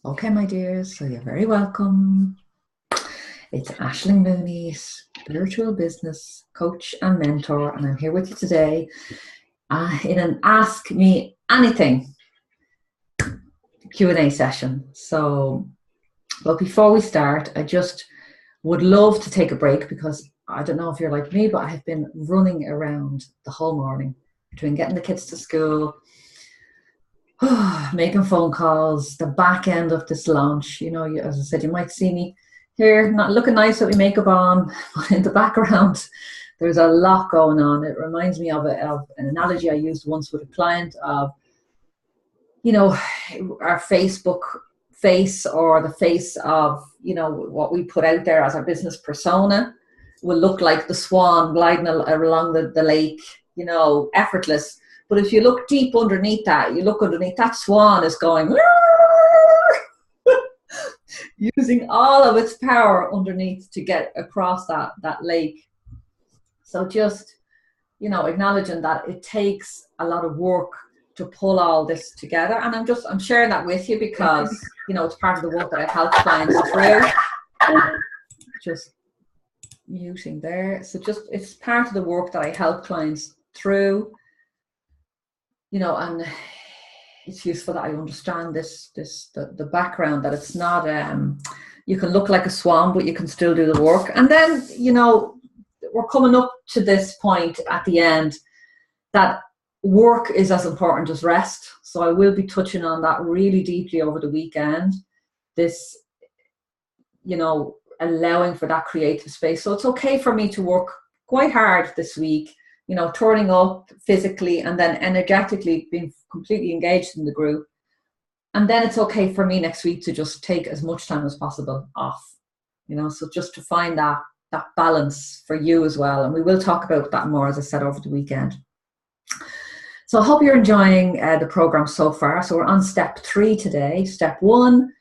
Okay, my dears, so you're very welcome. It's Aisling Mooney, spiritual business coach and mentor, and I'm here with you today in an Ask Me Anything Q&A session. But before we start, I just would love to take a break because I don't know if you're like me, but I have been running around the whole morning between getting the kids to school, making phone calls, the back end of this launch. As I said, you might see me here not looking nice with my makeup on, but in the background there's a lot going on. It reminds me of an analogy I used once with a client of, our Facebook face, or the face of, what we put out there as our business persona will look like the swan gliding along the lake, effortless. But if you look deep underneath that, that swan is going using all of its power underneath to get across that lake. So just, acknowledging that it takes a lot of work to pull all this together. And I'm sharing that with you because, it's part of the work that I help clients through. Just muting there. So it's part of the work that I help clients through, and it's useful that I understand the background, that it's not, you can look like a swan, but you can still do the work. And then, we're coming up to this point at the end that work is as important as rest. So I will be touching on that really deeply over the weekend. This, allowing for that creative space. So it's okay for me to work quite hard this week, turning up physically and then energetically being completely engaged in the group. And then it's okay for me next week to just take as much time as possible off, so just to find that balance for you as well. And we will talk about that more, as I said, over the weekend. So I hope you're enjoying the program so far. So we're on step 3 today. Step 1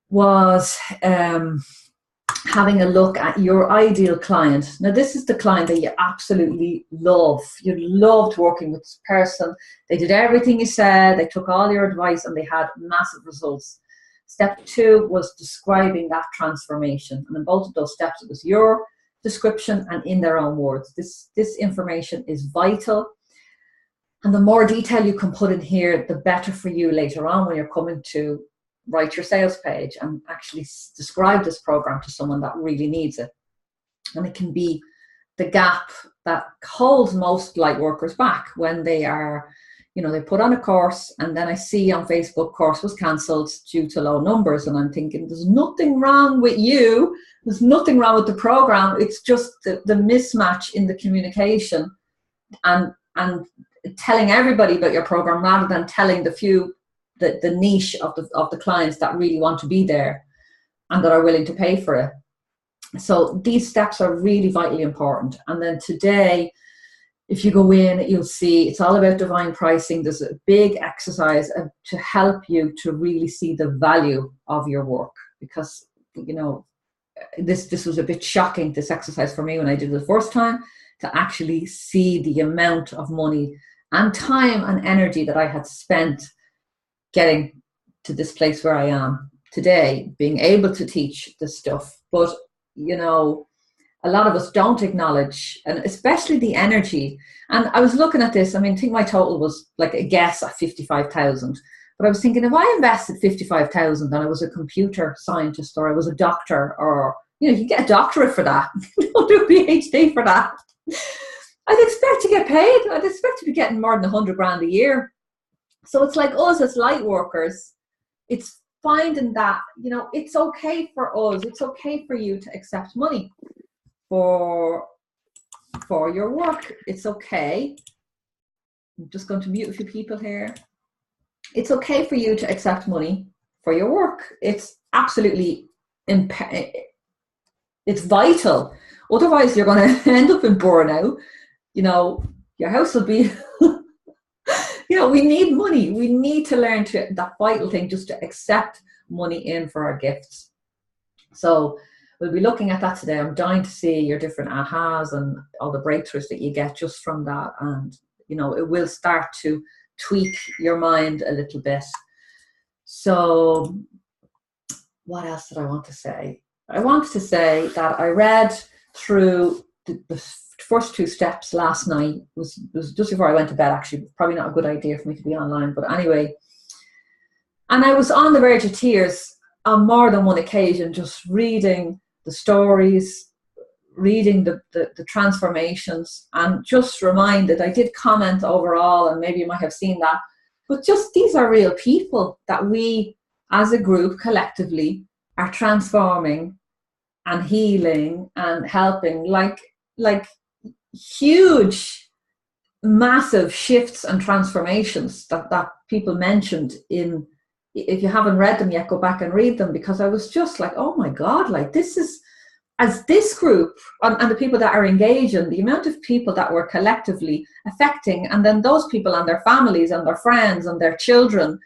was having a look at your ideal client. Now, this is the client that you absolutely love. You loved working with this person. They did everything you said. They took all your advice and they had massive results. Step 2 was describing that transformation. And in both of those steps, it was your description and in their own words. This information is vital. And the more detail you can put in here, the better for you later on when you're coming to write your sales page and actually describe this program to someone that really needs it. And it can be the gap that holds most light workers back when they are, they put on a course and then I see on Facebook course was cancelled due to low numbers. And I'm thinking, there's nothing wrong with you. There's nothing wrong with the program. It's just the mismatch in the communication and telling everybody about your program rather than telling the niche of the clients that really want to be there and that are willing to pay for it. So these steps are really vitally important. And then today, if you go in, you'll see it's all about divine pricing. There's a big exercise to help you to really see the value of your work, because, this was a bit shocking, this exercise for me when I did it the first time, to actually see the amount of money and time and energy that I had spent getting to this place where I am today, being able to teach this stuff. But, a lot of us don't acknowledge, and especially the energy. And I was looking at this, I think my total was like a guess at 55,000. But I was thinking, if I invested 55,000 and I was a computer scientist or I was a doctor, or, you can get a doctorate for that, don't do a PhD for that. I'd expect to get paid. I'd expect to be getting more than 100 grand a year. So it's like us as light workers, it's finding that, it's okay for us. It's okay for you to accept money for your work. It's okay. I'm just going to mute a few people here. It's okay for you to accept money for your work. It's absolutely, it's vital. Otherwise, you're going to end up in burnout. Your house will be, we need money. We need to learn that vital thing, just to accept money in for our gifts. So we'll be looking at that today. I'm dying to see your different ahas and all the breakthroughs that you get just from that. And, it will start to tweak your mind a little bit. So what else did I want to say? I wanted to say that I read through the first 2 steps last night. It was just before I went to bed, actually. Probably not a good idea for me to be online, but anyway. And I was on the verge of tears on more than one occasion, just reading the stories, reading the transformations, and just reminded, I did comment overall, and maybe you might have seen that, but just these are real people that we as a group collectively are transforming and healing and helping, like huge, massive shifts and transformations that people mentioned in. If you haven't read them yet, go back and read them, because I was just like, oh my God, like this is, as this group and the people that are engaging, the amount of people that we're collectively affecting, and then those people and their families and their friends and their children,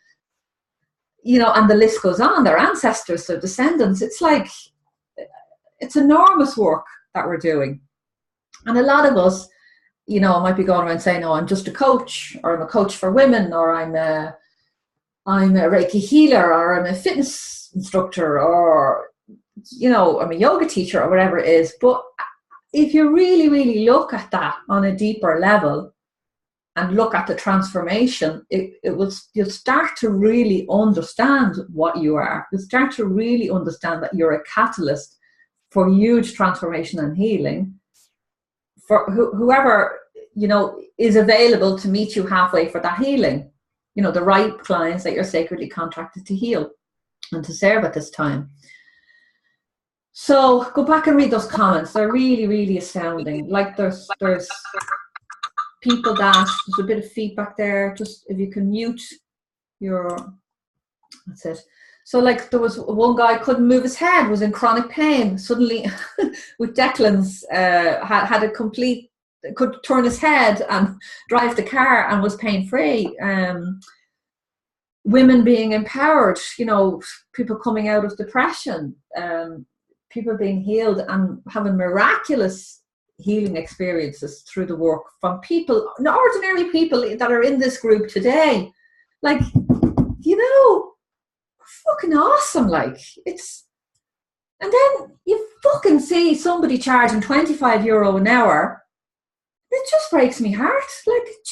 and the list goes on, their ancestors, their descendants. It's like, it's enormous work that we're doing. And a lot of us, might be going around saying, oh, I'm just a coach, or I'm a coach for women, or I'm a Reiki healer, or I'm a fitness instructor, or, I'm a yoga teacher, or whatever it is. But if you really, really look at that on a deeper level and look at the transformation, you'll start to really understand what you are. You'll start to really understand that you're a catalyst for huge transformation and healing for whoever, is available to meet you halfway for that healing. The right clients that you're sacredly contracted to heal and to serve at this time. So go back and read those comments. They're really, really astounding. Like there's people there's a bit of feedback there. Just if you can mute that's it. So like there was one guy couldn't move his head, was in chronic pain. Suddenly with Declan's had a complete, could turn his head and drive the car and was pain-free. Women being empowered, people coming out of depression, people being healed and having miraculous healing experiences through the work from people, ordinary people that are in this group today. Like, fucking awesome. Like, it's, and then you fucking see somebody charging €25 an hour. It just breaks me heart. Like, it's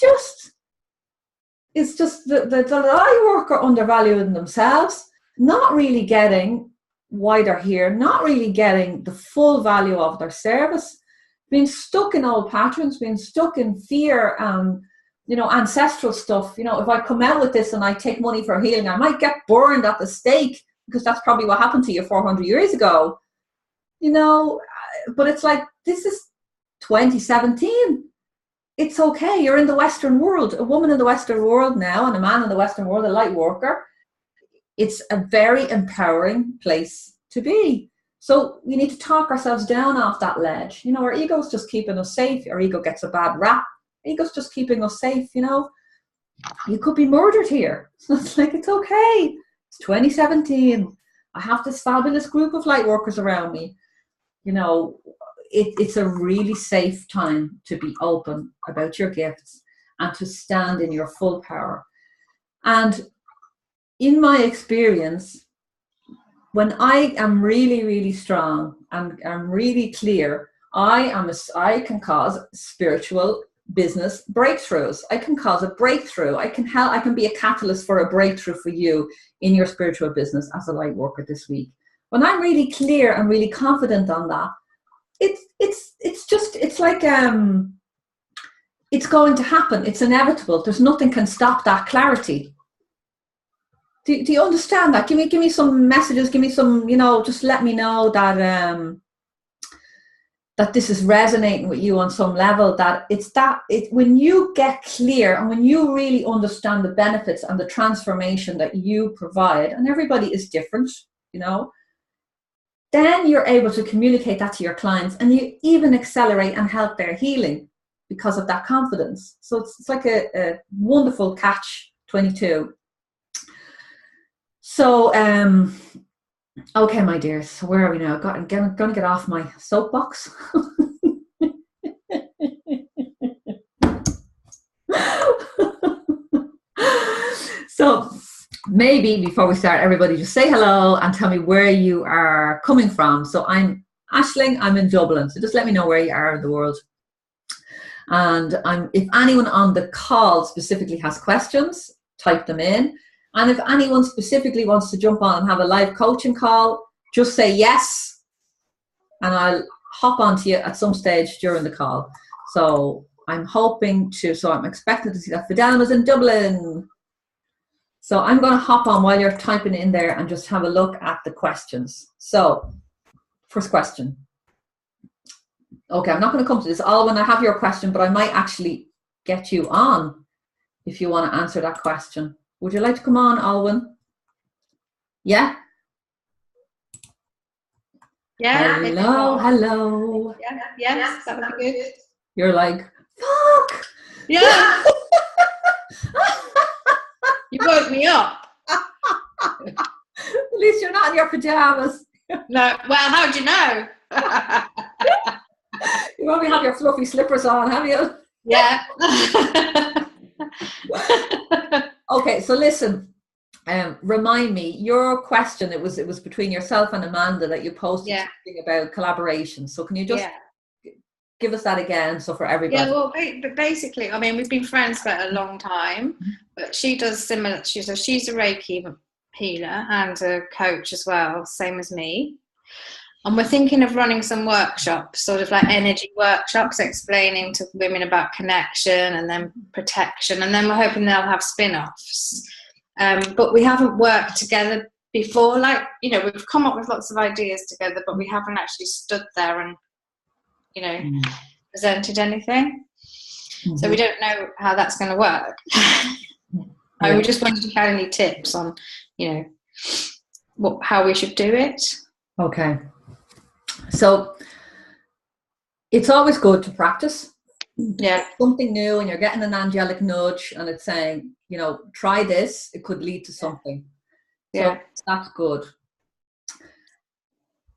just the eye work are undervaluing themselves, not really getting why they're here, not really getting the full value of their service, being stuck in old patterns, being stuck in fear and, ancestral stuff. If I come out with this and I take money for healing, I might get burned at the stake, because that's probably what happened to you 400 years ago. But it's like, this is 2017. It's okay. You're in the Western world. A woman in the Western world now and a man in the Western world, a light worker. It's a very empowering place to be. So we need to talk ourselves down off that ledge. Our ego's just keeping us safe. Our ego gets a bad rap. Ego's just keeping us safe. You could be murdered here. So it's like, it's okay. It's 2017. I have this fabulous group of light workers around me. It's a really safe time to be open about your gifts and to stand in your full power. And in my experience, when I am really, really strong and I'm really clear, I can cause spiritual business breakthroughs. I can cause a breakthrough. I can be a catalyst for a breakthrough for you in your spiritual business as a light worker this week. When I'm really clear and really confident on that, it's like it's going to happen. It's inevitable. There's nothing can stop that clarity. Do you understand that? Give me some messages. Give me some, just let me know that that this is resonating with you on some level. That when you get clear and when you really understand the benefits and the transformation that you provide, and everybody is different, then you're able to communicate that to your clients, and you even accelerate and help their healing because of that confidence. So it's like a wonderful catch-22. So, okay, my dears, so where are we now? I'm going to get off my soapbox. So maybe before we start, everybody just say hello and tell me where you are coming from. So I'm Aisling, I'm in Dublin. So just let me know where you are in the world. And if anyone on the call specifically has questions, type them in. And if anyone specifically wants to jump on and have a live coaching call, just say yes, and I'll hop onto you at some stage during the call. So I'm expecting to see that Fidelma is in Dublin. So I'm going to hop on while you're typing in there and just have a look at the questions. So, first question. Okay, I'm not going to come to this all when I have your question, but I might actually get you on if you want to answer that question. Would you like to come on, Alwyn? Yeah? Yeah. Hello. Yeah, yes, that would be good. You're like, fuck! Yeah! You woke me up. At least you're not in your pajamas. No, well, how'd you know? You probably have your fluffy slippers on, have you? Yeah. Okay, so listen, remind me, your question, it was between yourself and Amanda that you posted something about collaboration. So can you just give us that again, so for everybody? Yeah, well, but basically, I mean, we've been friends for a long time, but she does similar. She's a Reiki healer and a coach as well, same as me. And we're thinking of running some workshops, sort of like energy workshops, explaining to women about connection and then protection. And then we're hoping they'll have spin-offs. But we haven't worked together before. Like, you know, we've come up with lots of ideas together, but we haven't actually stood there and, you know, presented anything. So we don't know how that's going to work. I just wanted to have any tips on, you know, how we should do it. Okay. So it's always good to practice. Yeah. Something new, and you're getting an angelic nudge and it's saying, you know, try this, it could lead to something. So that's good.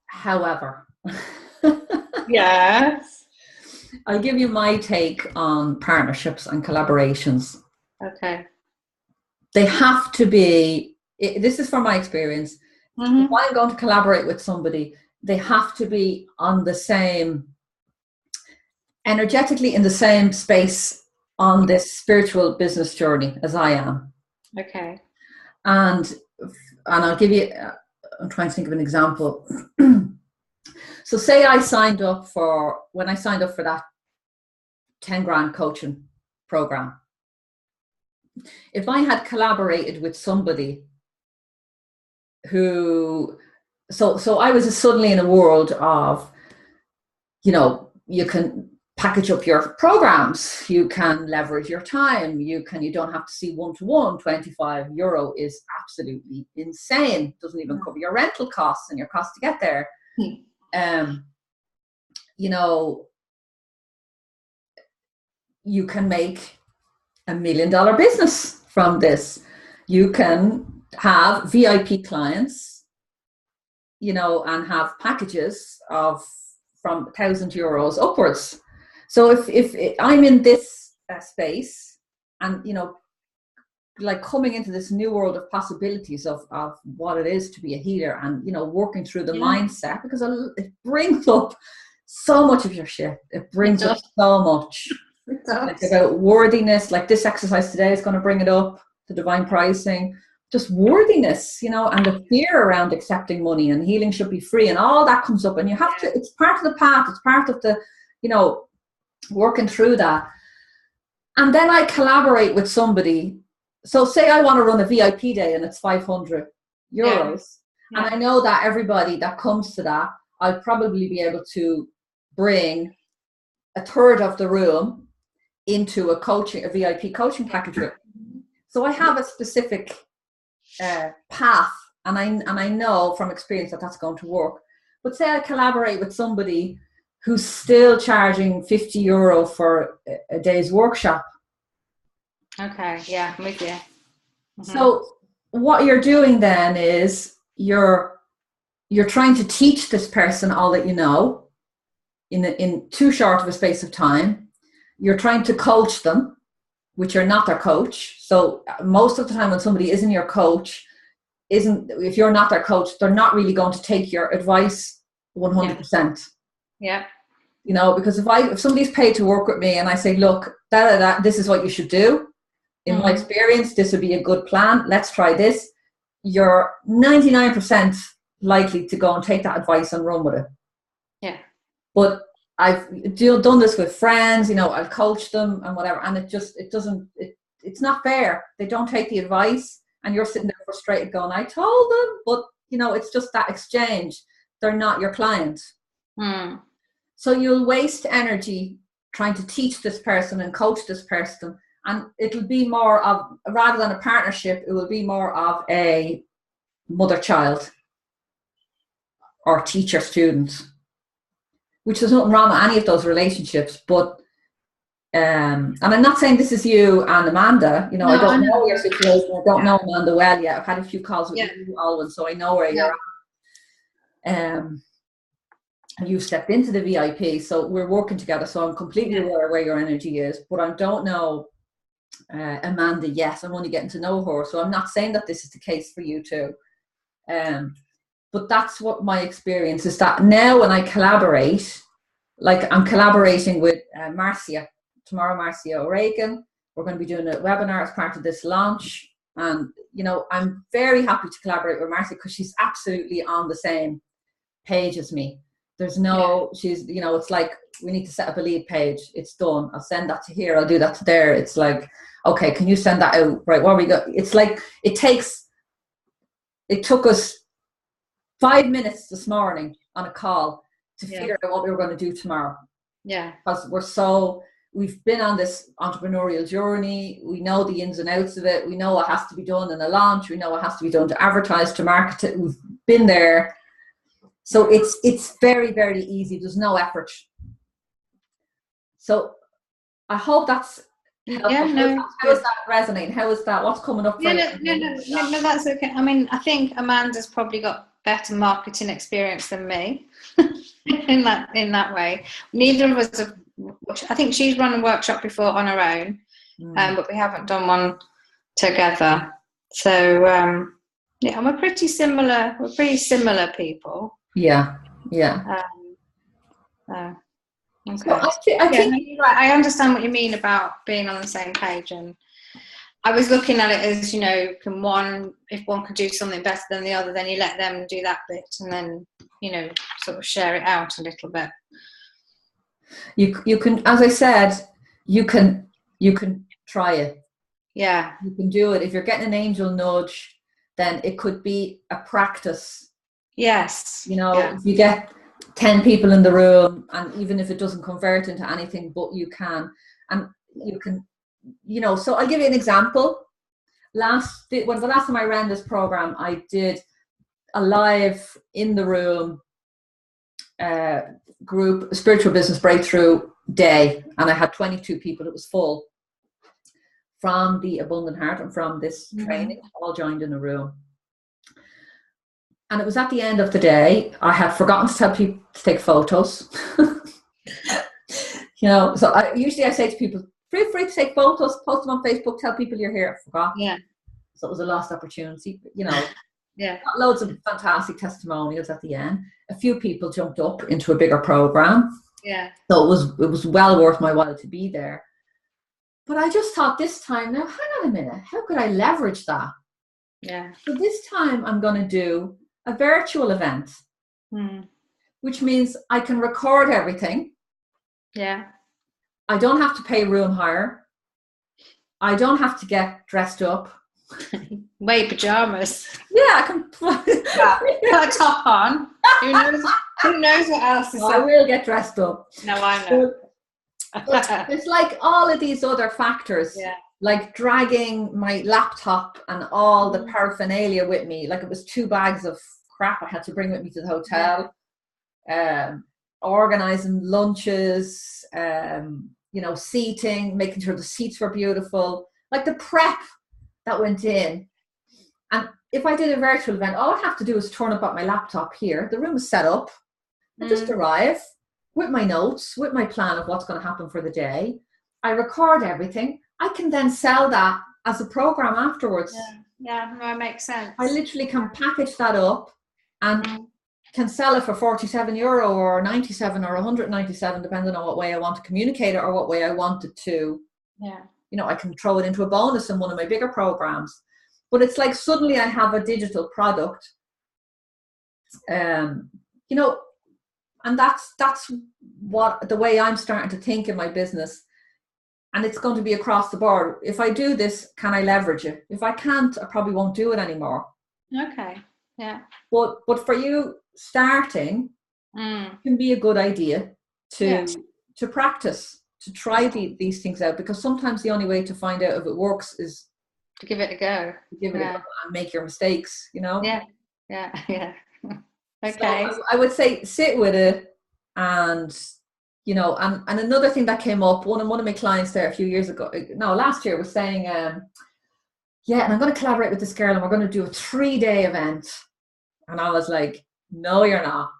However, yes, I'll give you my take on partnerships and collaborations. Okay. They have to be, this is from my experience, if I'm going to collaborate with somebody, they have to be on the same, energetically in the same space on this spiritual business journey as I am. Okay. And I'll give you, I'm trying to think of an example. So say when I signed up for that 10 grand coaching program, if I had collaborated with somebody who, so I was suddenly in a world of, you know, you can package up your programs, you can leverage your time, you don't have to see one-to-one. €25 is absolutely insane. Doesn't even cover your rental costs and your cost to get there. You know, you can make $1 million business from this. You can have VIP clients, you know, and have packages of from €1,000 upwards. So if I'm in this space and, you know, like coming into this new world of possibilities of what it is to be a healer and, you know, working through the mindset, because it brings up so much of your shit. It brings up so much. Like about worthiness, like this exercise today is going to bring it up, the divine pricing, just worthiness, you know, and the fear around accepting money and healing should be free and all that comes up, and you have to, it's part of the path, it's part of the, you know, working through that. And then I collaborate with somebody. So say I want to run a VIP day and it's €500. And I know that everybody that comes to that, I'll probably be able to bring a third of the room into a VIP coaching package. So I have a specific path, and I know from experience that that's going to work. But say I collaborate with somebody who's still charging €50 for a day's workshop. Okay, yeah, I'm with you. So what you're doing then is you're trying to teach this person all that you know in too short of a space of time. You're trying to coach them which are not their coach. So most of the time when somebody isn't your coach, if you're not their coach, they're not really going to take your advice 100%. Yeah. You know, because if somebody's paid to work with me and I say, look, this is what you should do. In my experience, this would be a good plan. Let's try this. You're 99% likely to go and take that advice and run with it. Yeah. But I've done this with friends, you know, I've coached them and whatever, and it's not fair. They don't take the advice and you're sitting there frustrated going, I told them, but you know, it's just that exchange. They're not your client. So you'll waste energy trying to teach this person and coach this person. And it'll be more of, rather than a partnership, it will be more of a mother-child or teacher-student, which is nothing wrong with any of those relationships. But, and I'm not saying this is you and Amanda, you know, no, I don't know your situation. I don't know Amanda well yet. I've had a few calls with you, Alwyn, so I know where you're at. And you've stepped into the VIP, so we're working together. So I'm completely aware where your energy is, but I don't know Amanda yet. I'm only getting to know her, so I'm not saying that this is the case for you too. But that's what my experience is, that now when I collaborate, like I'm collaborating with Marcia tomorrow, Marcia O'Regan. We're going to be doing a webinar as part of this launch, and you know, I'm very happy to collaborate with Marcia because she's absolutely on the same page as me. There's no, she's, you know, it's like, we need to set up a lead page. It's done. I'll send that to here. I'll do that to there. It's like, okay, can you send that out? Right, what we got? It's like, it took us 5 minutes this morning on a call to figure out what we were going to do tomorrow. Yeah. Because we've been on this entrepreneurial journey. We know the ins and outs of it. We know what has to be done in a launch. We know what has to be done to advertise, to market it. We've been there. So it's very, very easy. There's no effort. So I hope that's helpful. How is that resonating? How is that? What's coming up for you? No, that's okay. I mean, I think Amanda's probably got better marketing experience than me in that way. Neither of us have. I think she's run a workshop before on her own, but we haven't done one together. So we're pretty similar. We're pretty similar people. Yeah. Okay. Well, I think you're right. I understand what you mean about being on the same page, and I was looking at it as, you know, if one could do something better than the other, then you let them do that bit, and then, you know, sort of share it out a little bit. You can, as I said, you can try it. Yeah. You can do it. If you're getting an angel nudge, then it could be a practice. Yes. You know, if you get 10 people in the room, and even if it doesn't convert into anything, but you can, you know, so I'll give you an example. The last time I ran this program, I did a live in the room group spiritual business breakthrough day, and I had 22 people. It was full, from the Abundant Heart and from this training, all joined in a room. And it was at the end of the day. I had forgotten to tell people to take photos. You know, so I say to people, feel free to take photos, post them on Facebook, tell people you're here. I forgot. Yeah. So it was a lost opportunity, you know. Yeah. Got loads of fantastic testimonials at the end. A few people jumped up into a bigger program. Yeah. So it was well worth my while to be there. But I just thought this time, now hang on a minute, how could I leverage that? Yeah. So this time I'm going to do a virtual event, which means I can record everything. Yeah. I don't have to pay room hire. I don't have to get dressed up. Wear pajamas. Yeah, I can put a top on. Who knows what else is I will get dressed up. No, I know. But it's like all of these other factors. Yeah. Like dragging my laptop and all the paraphernalia with me. Like it was 2 bags of crap I had to bring with me to the hotel. Organizing lunches, you know, seating, making sure the seats were beautiful. Like the prep that went in. And if I did a virtual event, all I have to do is turn up at my laptop here. The room is set up. I just arrive with my notes, with my plan of what's going to happen for the day. I record everything. I can then sell that as a program afterwards. Yeah, no, it makes sense. I literally can package that up and can sell it for €47 or 97 or 197, depending on what way I want to communicate it or what way I want it to. Yeah. You know, I can throw it into a bonus in one of my bigger programs. But it's like suddenly I have a digital product. You know, and that's what the way I'm starting to think in my business. And it's going to be across the board. If I do this, can I leverage it? If I can't, I probably won't do it anymore. Okay. Yeah. But for you, starting can be a good idea to practice, to try these things out, because sometimes the only way to find out if it works is to give it a go. Give it a go and make your mistakes, you know? Yeah. Okay. So I would say sit with it, and you know, and another thing that came up, one of my clients there a few years ago, last year, was saying, and I'm going to collaborate with this girl and we're going to do a 3-day event. And I was like, no, you're not.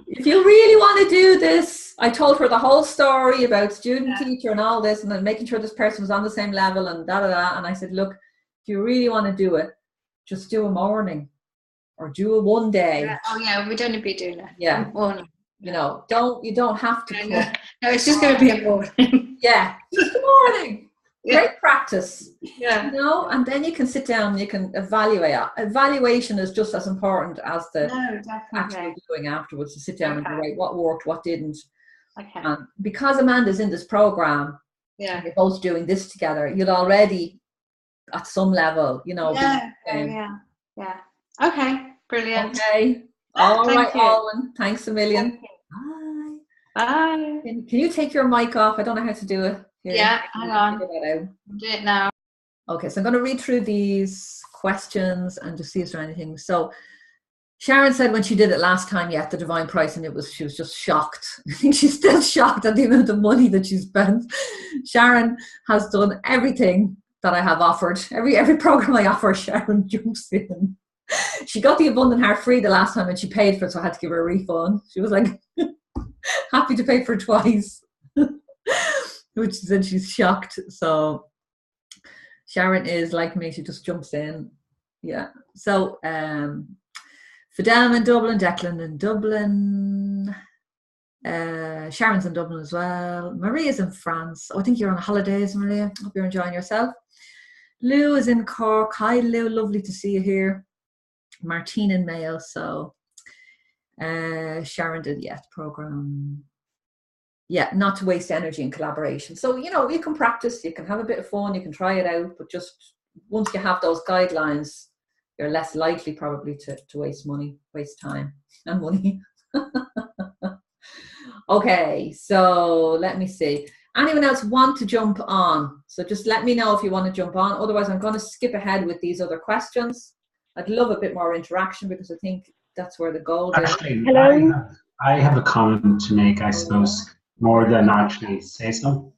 If you really want to do this, I told her the whole story about student teacher and all this, and then making sure this person was on the same level and da. And I said, look, if you really want to do it, just do a morning or do a 1 day. Yeah. Oh yeah, we don't be doing that. Yeah. Morning. You know, you don't have to. No, it's just going to be a morning. Yeah, just a morning. Great practice. Yeah. You know, and then you can sit down and you can evaluate. Evaluation is just as important as the actually doing afterwards, to sit down and go, right, what worked, what didn't. Okay. And because Amanda's in this program, and you're both doing this together, you'll already at some level, you know. Yeah. Okay, brilliant. Okay. All right, Alwyn. Thanks a million. Bye. Can you take your mic off? I don't know how to do it. Here, hang on. Figure that out. Do it now. Okay, so I'm going to read through these questions and just see if there's anything. So Sharon said when she did it last time, the divine price, and she was just shocked. I think she's still shocked at the amount of money that she spent. Sharon has done everything that I have offered. Every program I offer, Sharon jumps in. She got the Abundant Heart free the last time and she paid for it, so I had to give her a refund. She was like happy to pay for it twice. Which then she's shocked. So Sharon is like me, she just jumps in. Yeah. So Fidelma in Dublin, Declan in Dublin, Sharon's in Dublin as well. Maria's in France. I think you're on holidays, Maria. Hope you're enjoying yourself. Lou is in Cork. Hi Lou, lovely to see you here. Martine in Mayo. So Sharon did the program. Not to waste energy in collaboration. So, you know, you can practice, you can have a bit of fun, you can try it out, but just once you have those guidelines, you're less likely probably to waste time and money. Okay, so let me see. Anyone else want to jump on? So just let me know if you want to jump on. Otherwise, I'm going to skip ahead with these other questions. I'd love a bit more interaction because I think that's where the gold is. Hello. I have a comment to make, I suppose, more than actually say something.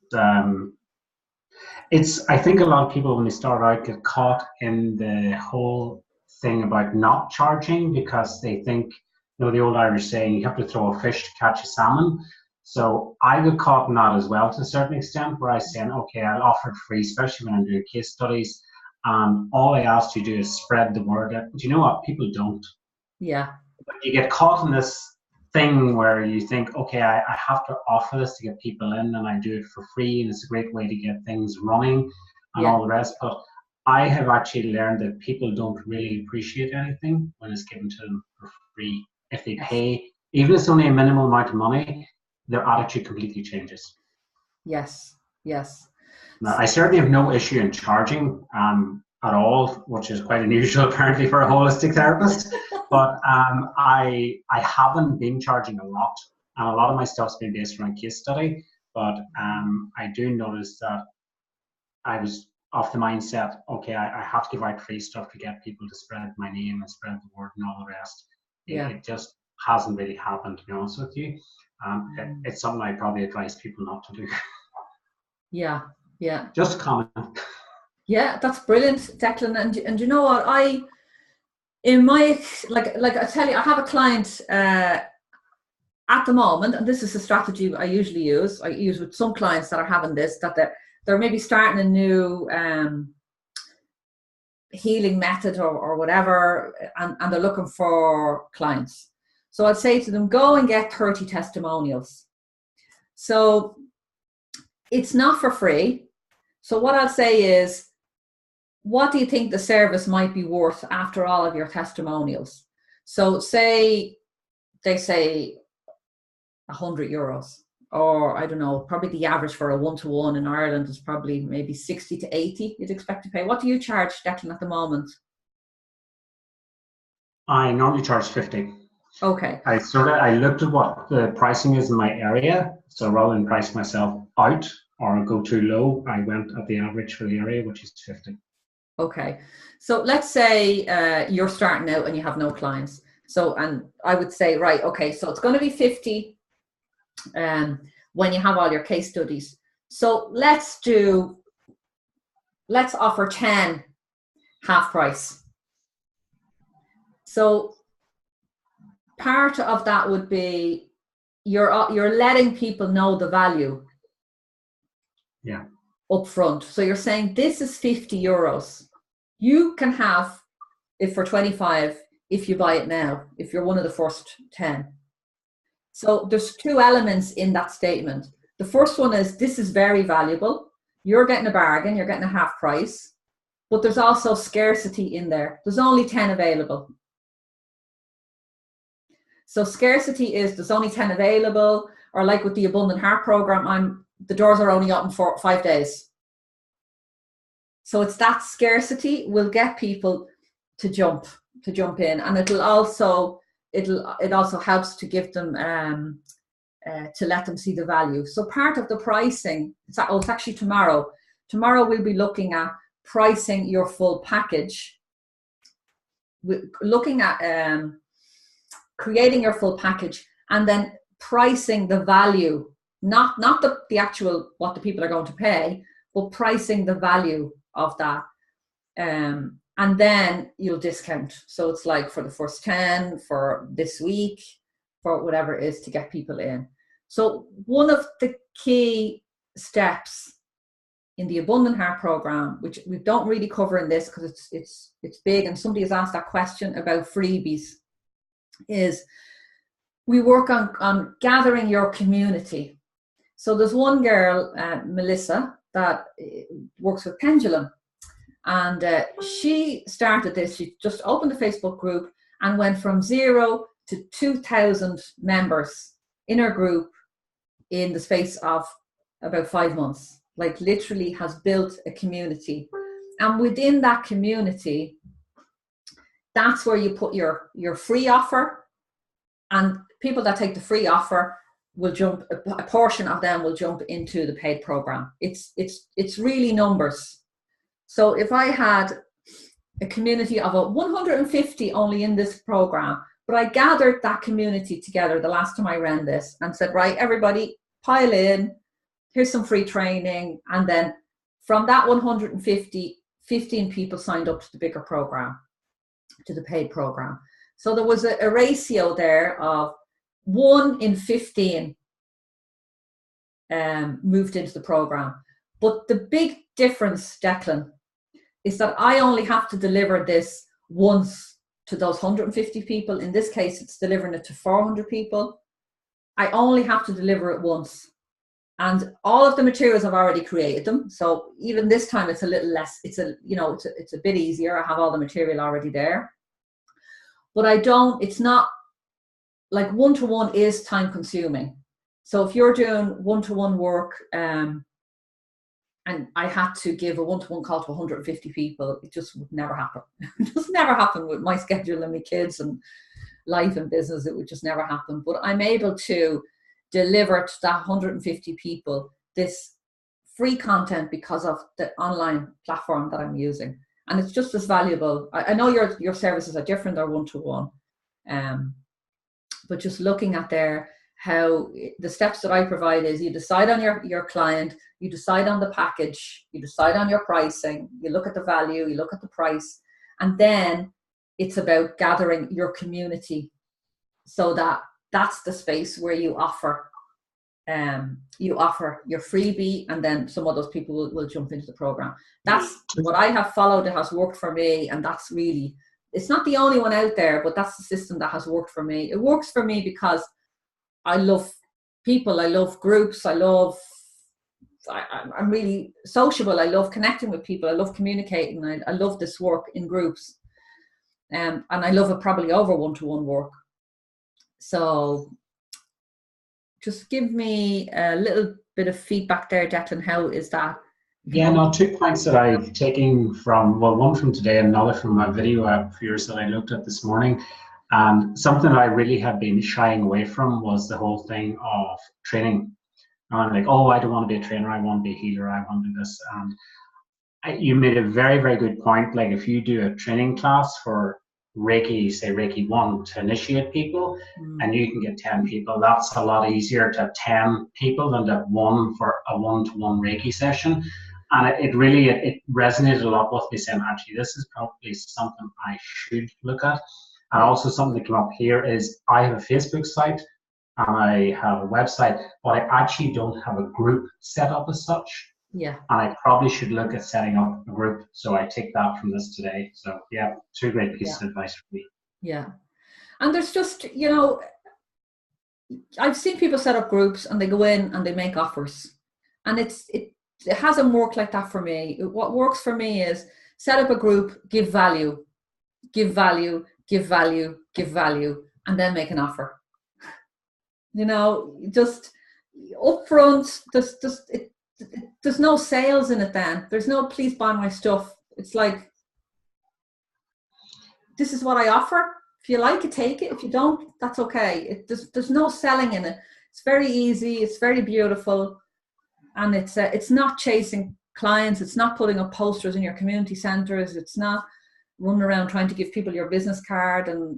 I think a lot of people when they start out get caught in the whole thing about not charging because they think, you know, the old Irish saying, you have to throw a fish to catch a salmon. So I get caught in that as well to a certain extent, where I say, okay, I'll offer it free, especially when I'm doing case studies. All I ask you to do is spread the word out. But you know what? People don't. Yeah. But you get caught in this thing where you think, okay, I have to offer this to get people in, and I do it for free, and it's a great way to get things running and all the rest. But I have actually learned that people don't really appreciate anything when it's given to them for free. If they pay, even if it's only a minimal amount of money, their attitude completely changes. Yes. Now, I certainly have no issue in charging at all, which is quite unusual apparently for a holistic therapist. But I haven't been charging a lot, and a lot of my stuff's been based around case study. But I do notice that I was off the mindset, okay, I have to give out free stuff to get people to spread my name and spread the word and all the rest. It just hasn't really happened, to be honest with you. It's something I probably advise people not to do. Yeah. Just a comment. Yeah, that's brilliant, Declan. And you know what? In my like I tell you, I have a client at the moment, and this is a strategy I usually use, I use with some clients that are having this, that they're maybe starting a new healing method or whatever, and they're looking for clients. So I'd say to them, go and get 30 testimonials. So it's not for free. So what I'll say is, what do you think the service might be worth after all of your testimonials? So say they say €100, or I don't know, probably the average for a one-to-one in Ireland is probably maybe 60 to 80 you'd expect to pay. What do you charge, Declan, at the moment? I normally charge 50. Okay. I looked at what the pricing is in my area, so rather than price myself out or go too low, I went at the average for the area, which is 50. Okay, so let's say you're starting out and you have no clients. So, and I would say, right, okay, so it's going to be 50 when you have all your case studies. So let's offer 10 half price. So part of that would be you're letting people know the value. Yeah. Upfront. So you're saying this is €50. You can have it for 25 if you buy it now, if you're one of the first 10. So there's two elements in that statement. The first one is, this is very valuable. You're getting a bargain, you're getting a half price, but there's also scarcity in there. There's only 10 available. So scarcity is there's only 10 available, or like with the Abundant Heart program, the doors are only open for 5 days. So it's that scarcity will get people to jump in, and it also helps to give them to let them see the value. So part of the pricing, it's actually tomorrow. Tomorrow we'll be looking at pricing your full package. We're looking at creating your full package and then pricing the value, not the actual what the people are going to pay, but pricing the value of that. And then you'll discount. So it's like for the first 10, for this week, for whatever it is to get people in. So one of the key steps in the Abundant Heart program, which we don't really cover in this because it's big, and somebody has asked that question about freebies, is we work on gathering your community. So there's one girl, Melissa, that works with Pendulum. And she started this, she just opened a Facebook group and went from 0 to 2,000 members in her group in the space of about 5 months. Like literally has built a community. And within that community, that's where you put your free offer, and people that take the free offer will jump, a portion of them will jump into the paid program. It's really numbers. So if I had a community of 150 only in this program, but I gathered that community together the last time I ran this and said, right, everybody pile in, here's some free training. And then from that 150, 15 people signed up to the bigger program, to the paid program. So there was a ratio there of 1 in 15 moved into the program. But the big difference, Declan, is that I only have to deliver this once to those 150 people. In this case, it's delivering it to 400 people. I only have to deliver it once. And all of the materials I've already created them. So even this time it's a little less, it's a bit easier. I have all the material already there. But it's not like one-to-one is time consuming. So if you're doing one-to-one work, and I had to give a one-to-one call to 150 people, it just would never happen. It just never happen with my schedule and my kids and life and business. It would just never happen. But I'm able to deliver to that 150 people this free content because of the online platform that I'm using. And it's just as valuable. I know your services are different, they're one-to-one. But just looking at how the steps that I provide is you decide on your client, you decide on the package, you decide on your pricing, you look at the value, you look at the price, and then it's about gathering your community so that that's the space where you offer your freebie, and then some of those people will jump into the program. That's what I have followed. It has worked for me, and that's really, it's not the only one out there, but that's the system that has worked for me. It works for me because I love people, I love groups, I'm really sociable. I love connecting with people. I love communicating. I love this work in groups, and I love it probably over one-to-one work. So just give me a little bit of feedback there, Declan. How is that? Yeah, no, 2 points that I'm taking from, well, one from today and another from a video of yours that I looked at this morning. And something that I really have been shying away from was the whole thing of training. And I'm like, oh, I don't want to be a trainer. I want to be a healer. I want to do this. And you made a very, very good point. Like if you do a training class for Reiki, say Reiki 1 to initiate people, and you can get 10 people, that's a lot easier to have 10 people than to have one for a one-to-one Reiki session. And it really resonated a lot with me, saying, actually, this is probably something I should look at. And also something that came up here is I have a Facebook site and I have a website, but I actually don't have a group set up as such. Yeah. And I probably should look at setting up a group. So I take that from this today. So yeah, 2 great pieces of advice for me. Yeah. And there's just, I've seen people set up groups and they go in and they make offers. And it hasn't worked like that for me. What works for me is set up a group, give value, and then make an offer. Just upfront, there's no sales in it then. There's no please buy my stuff. It's like, this is what I offer. If you like it, take it. If you don't, that's okay. There's no selling in it. It's very easy. It's very beautiful. And it's not chasing clients. It's not putting up posters in your community centres. It's not running around trying to give people your business card. And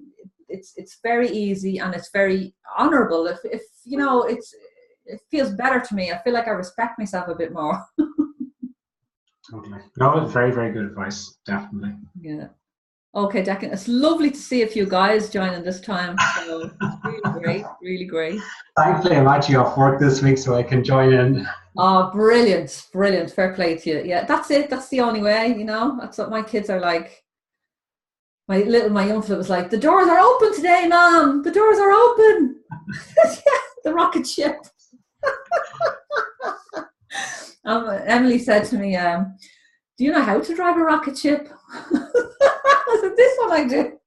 it's very easy and it's very honourable. If it feels better to me. I feel like I respect myself a bit more. Totally. No, it's very, very good advice. Definitely. Yeah. Okay, Declan, it's lovely to see a few guys joining this time. So really great, really great. Thankfully, I'm actually off work this week, so I can join in. Oh, brilliant. Fair play to you. Yeah, that's it. That's the only way, That's what my kids are like. My young fella was like, the doors are open today, Mom. The doors are open. Yeah, the rocket ship. Emily said to me, do you know how to drive a rocket ship? I said, this one I do.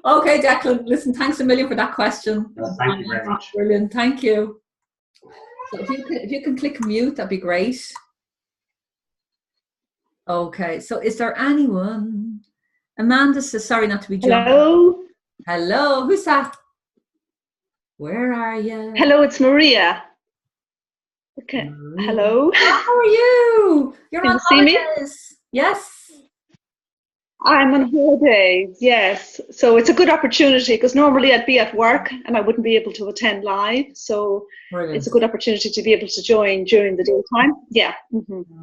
Okay, Declan, listen, thanks a million for that question. Thank you very much. Brilliant, thank you. So if you can click mute, that'd be great. Okay, so is there anyone? Amanda says, sorry not to be joined. Hello, who's that? Where are you? Hello, it's Maria. Okay. Maria. Hello. How are you? You're Can on you see holidays. Me? Yes. I'm on holidays, yes. So it's a good opportunity because normally I'd be at work and I wouldn't be able to attend live. So Brilliant. It's a good opportunity to be able to join during the daytime. Yeah.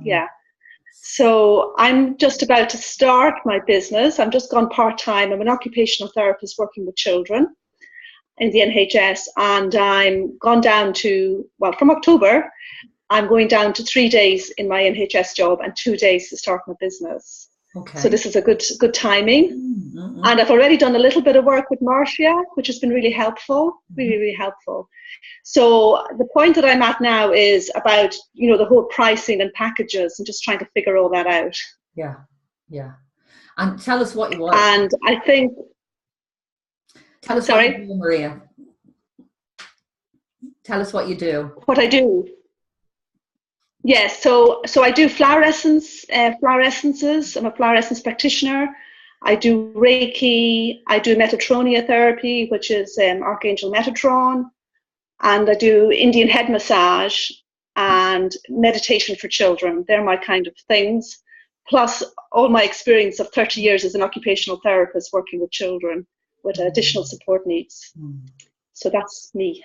Yeah. So I'm just about to start my business. I'm just gone part-time. I'm an occupational therapist working with children in the NHS, and I'm gone down to, well, from October, I'm going down to 3 days in my NHS job and 2 days to start my business. Okay. So this is a good timing. And I've already done a little bit of work with Marcia, which has been really helpful, really helpful. So the point that I'm at now is about, the whole pricing and packages and just trying to figure all that out. Yeah. And tell us what you want. And I think... Tell us what you do, Maria. Tell us what you do. What I do. Yes, so I do fluorescences. I'm a fluorescence practitioner. I do Reiki. I do Metatronia therapy, which is Archangel Metatron. And I do Indian head massage and meditation for children. They're my kind of things. Plus all my experience of 30 years as an occupational therapist working with children with additional support needs. So that's me.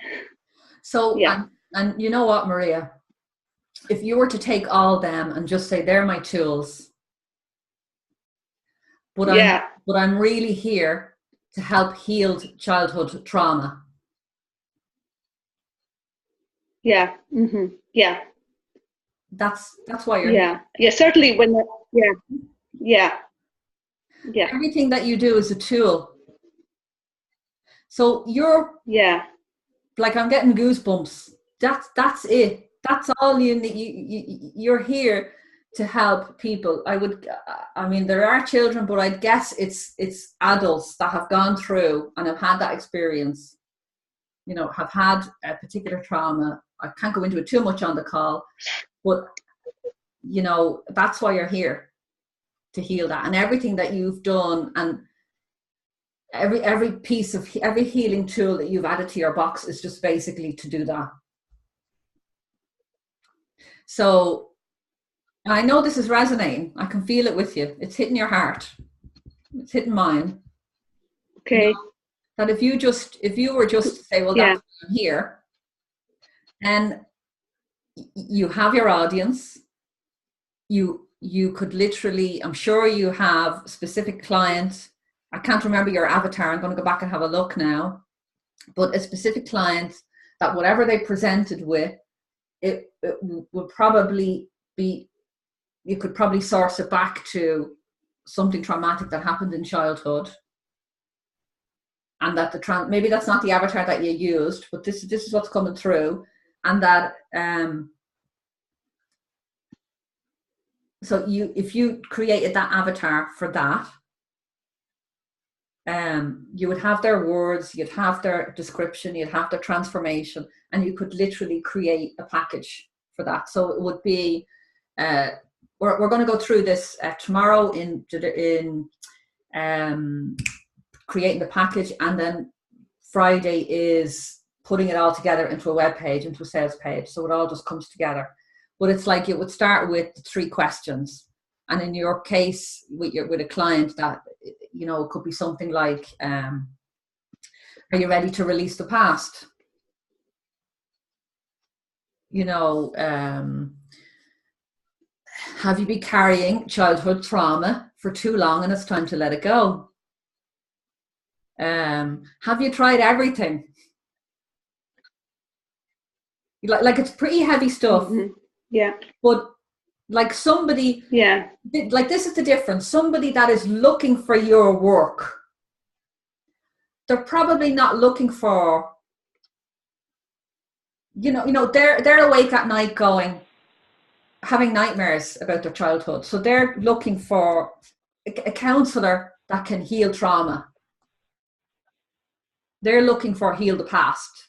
So, yeah. And you know what, Maria? If you were to take all them and just say, they're my tools, but I'm really here to help heal childhood trauma. Yeah. Mm-hmm. Yeah. That's why you're here. Yeah, certainly when everything that you do is a tool. So you're like, I'm getting goosebumps. That's it. That's all you need. You're here to help people. I mean, there are children, but I'd guess it's adults that have gone through and have had that experience, have had a particular trauma. I can't go into it too much on the call, but that's why you're here, to heal that. And everything that you've done, and every piece of every healing tool that you've added to your box is just basically to do that. So I know this is resonating. I can feel it with you. It's hitting your heart. It's hitting mine. Okay. That if you were just to say, well, that's why I'm here, and you have your audience, you could literally, I'm sure you have specific clients. I can't remember your avatar. I'm going to go back and have a look now. But a specific client that whatever they presented with, it would probably be, you could probably source it back to something traumatic that happened in childhood. And that maybe that's not the avatar that you used, but this is what's coming through. And that so if you created that avatar for that, you would have their words, you'd have their description, you'd have their transformation, and you could literally create a package for that. So it would be, we're going to go through this tomorrow in creating the package, and then Friday is putting it all together into a web page, into a sales page. So it all just comes together. But it's like, it would start with 3 questions. And in your case, with a client, that, it could be something like, are you ready to release the past? Have you been carrying childhood trauma for too long and it's time to let it go? Have you tried everything? Like it's pretty heavy stuff. Mm-hmm. Yeah. But like somebody, like this is the difference. Somebody that is looking for your work, they're probably not looking for, they're awake at night having nightmares about their childhood. So they're looking for a counselor that can heal trauma. They're looking for heal the past.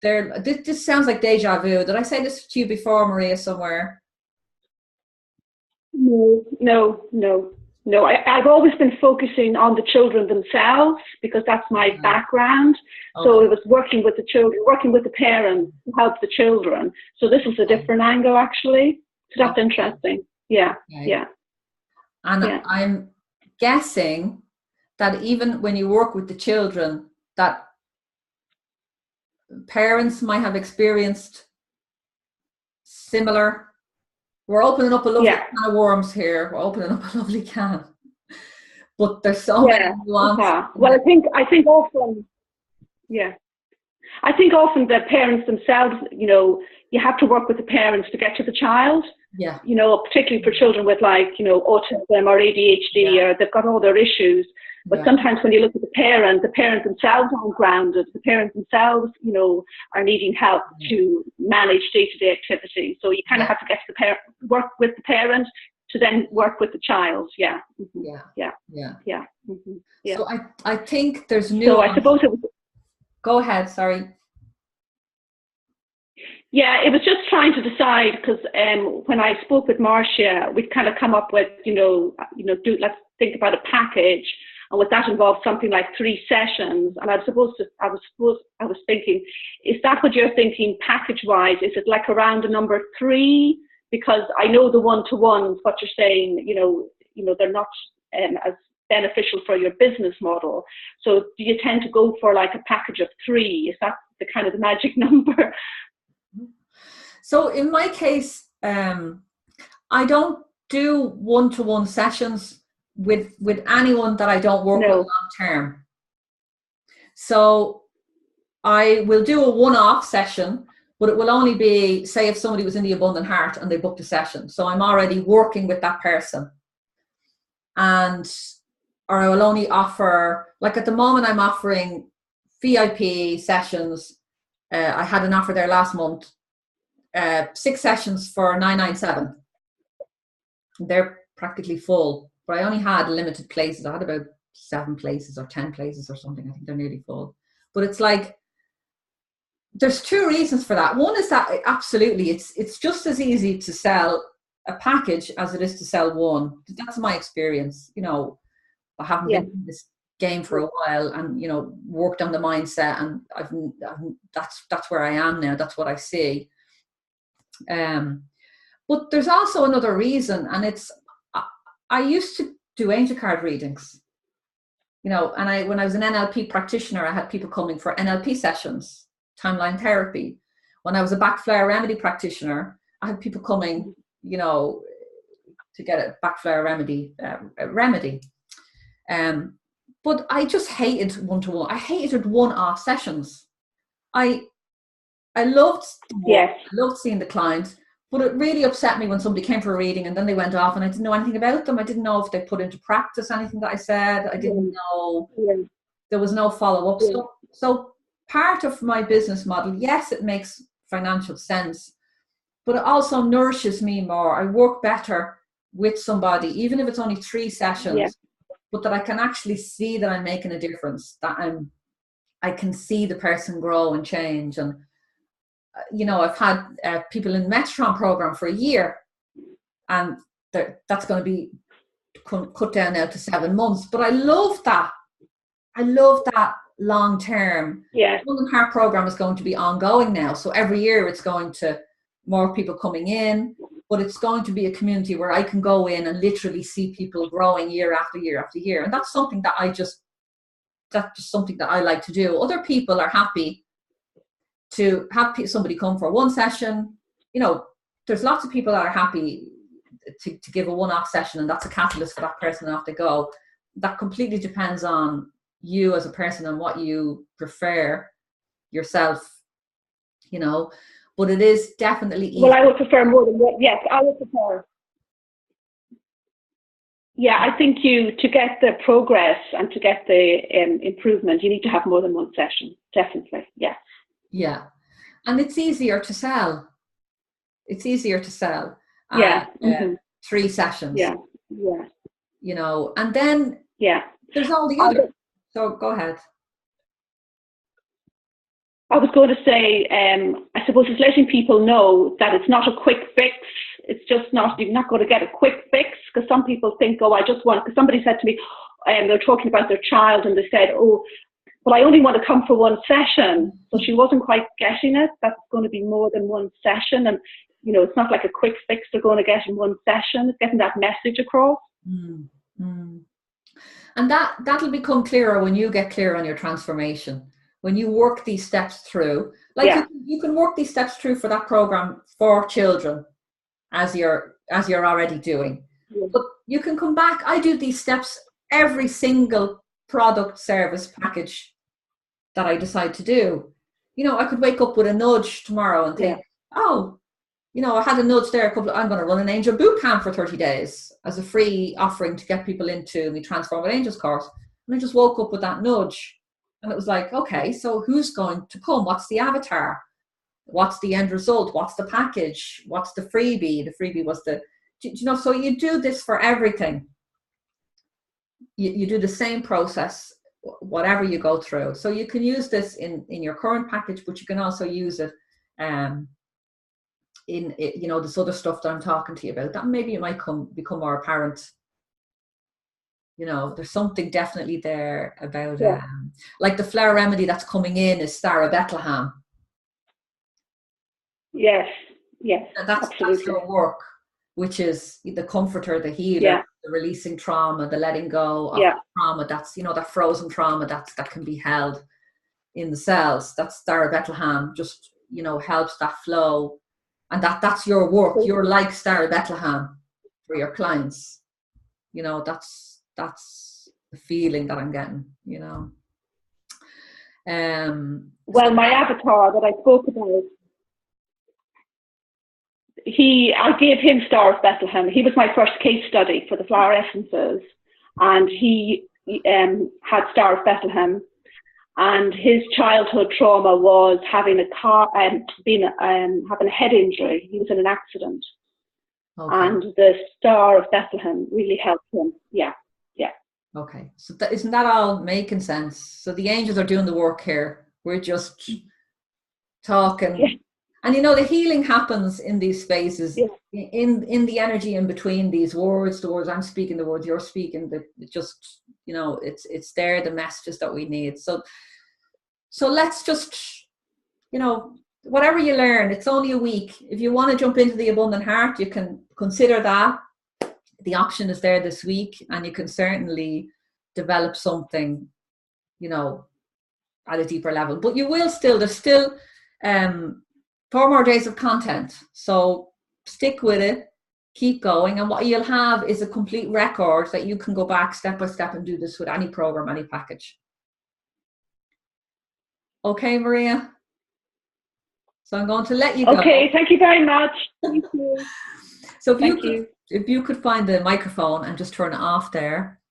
This sounds like deja vu. Did I say this to you before, Maria, somewhere? No. I've always been focusing on the children themselves, because that's my background. Okay. So it was working with the children, working with the parents to help the children. So this is a different angle, actually. So that's interesting. Yeah. Okay. Yeah. And I'm guessing that even when you work with the children, that parents might have experienced similar. We're opening up a lovely can of worms here. We're opening up a lovely can. But there's so many nuances. Yeah. Well, I think often, I think often the parents themselves, you have to work with the parents to get to the child. Yeah. Particularly for children with autism or ADHD, or they've got all their issues. But sometimes when you look at the parents themselves aren't grounded. The parents themselves, are needing help to manage day-to-day activities. So you kind of have to get to the work with the parent to then work with the child. Yeah. Mm-hmm. Yeah. Mm-hmm. Yeah. So I think there's new. So I suppose it was. Go ahead. Sorry. Yeah, it was just trying to decide, because when I spoke with Marcia, we'd kind of come up with, let's think about a package. And would that involve something like 3 sessions? And I was thinking, is that what you're thinking package-wise? Is it like around the number 3? Because I know the one-to-ones, what you're saying, they're not as beneficial for your business model. So do you tend to go for like a package of 3? Is that the kind of the magic number? So in my case, I don't do one-to-one sessions with anyone that I don't work with long term. So I will do a one-off session, but it will only be, say, if somebody was in the Abundant Heart and they booked a session. So I'm already working with that person. Or I will only offer, like at the moment I'm offering VIP sessions. I had an offer there last month, 6 sessions for $997. They're practically full, but I only had limited places. I had about 7 places or 10 places or something. I think they're nearly full. But it's like, there's 2 reasons for that. One is that absolutely it's just as easy to sell a package as it is to sell one. That's my experience. You know, I haven't been in this game for a while, and you know, worked on the mindset, and I've that's where I am now. That's what I see. But there's also another reason, and it's I used to do angel card readings. You know, and when I was an NLP practitioner, I had people coming for NLP sessions, timeline therapy. When I was a backflare remedy practitioner, I had people coming, you know, to get a backflare remedy. But I just hated one-to-one. I hated one-off sessions. I loved I loved seeing the clients, but it really upset me when somebody came for a reading and then they went off and I didn't know anything about them. I didn't know if they put into practice anything that I said. I didn't know. There was no follow-up. So part of my business model, yes, it makes financial sense, but it also nourishes me more. I work better with somebody, even if it's only 3 sessions, but that I can actually see that I'm making a difference, that I can see the person grow and change. And you know, I've had people in the Metron program for a year, and that's going to be cut down now to 7 months. But I love that. I love that long term. The Golden Heart program is going to be ongoing now. So every year it's going to more people coming in, but it's going to be a community where I can go in and literally see people growing year after year after year. And that's something that that's just something that I like to do. Other people are happy to have somebody come for 1 session. You know, there's lots of people that are happy to give a one-off session, and that's a catalyst for that person to have to go. That completely depends on you as a person and what you prefer yourself, you know. But it is definitely easy. Well, I would prefer more than one. Yes, I would prefer. Yeah, I think to get the progress and to get the improvement, you need to have more than 1 session. Definitely, yes. Yeah, and it's easier to sell. It's easier to sell. 3 sessions. Yeah. You know, and then there's all the other. So go ahead. I was going to say, I suppose it's letting people know that it's not a quick fix. It's just not, you're not going to get a quick fix, because some people think, oh, I just want, because somebody said to me, they're talking about their child, and they said, oh, well, I only want to come for 1 session. So she wasn't quite getting it. That's going to be more than 1 session. And, you know, it's not like a quick fix they're going to get in 1 session. It's getting that message across. And that'll become clearer when you get clear on your transformation. When you work these steps through, like you can work these steps through for that program for children as you're already doing. But you can come back. I do these steps every single product, service, package that I decide to do. You know, I could wake up with a nudge tomorrow and think, oh, you know, I had a nudge there. I'm going to run an angel boot camp for 30 days as a free offering to get people into the Transform with Angels course. And I just woke up with that nudge. And it was like, okay, so who's going to come? What's the avatar? What's the end result? What's the package? What's the freebie? The freebie was you know, so you do this for everything. You do the same process, whatever you go through. So you can use this in your current package, but you can also use it in you know, this other stuff that I'm talking to you about. That maybe it might become more apparent. You know, there's something definitely there about like the flower remedy that's coming in is Star of Bethlehem. Yes, that's your work, which is the comforter, the healer, the releasing trauma, the letting go of trauma. That's, you know, that frozen trauma that can be held in the cells. That's Star of Bethlehem, just, you know, helps that flow. And that's your work. You're like Star of Bethlehem for your clients. You know, that's the feeling that I'm getting, you know. Well, my avatar that I spoke about, I gave him Star of Bethlehem. He was my first case study for the flower essences, and he had Star of Bethlehem. And his childhood trauma was having having a head injury. He was in an accident, and the Star of Bethlehem really helped him. Yeah. Okay, so isn't that all making sense? So the angels are doing the work here. We're just talking. Yeah. And the healing happens in these spaces, in the energy in between these words, the words I'm speaking, the words you're speaking, just, it's there, the messages that we need. So let's just, whatever you learn, it's only a week. If you want to jump into the abundant heart, you can consider that. The option is there this week, and you can certainly develop something, at a deeper level. But there's still 4 more days of content. So stick with it, keep going. And what you'll have is a complete record that you can go back step by step and do this with any program, any package. Okay, Maria? So I'm going to let you go. Okay, thank you very much. Thank you. So if you could find the microphone and just turn it off there.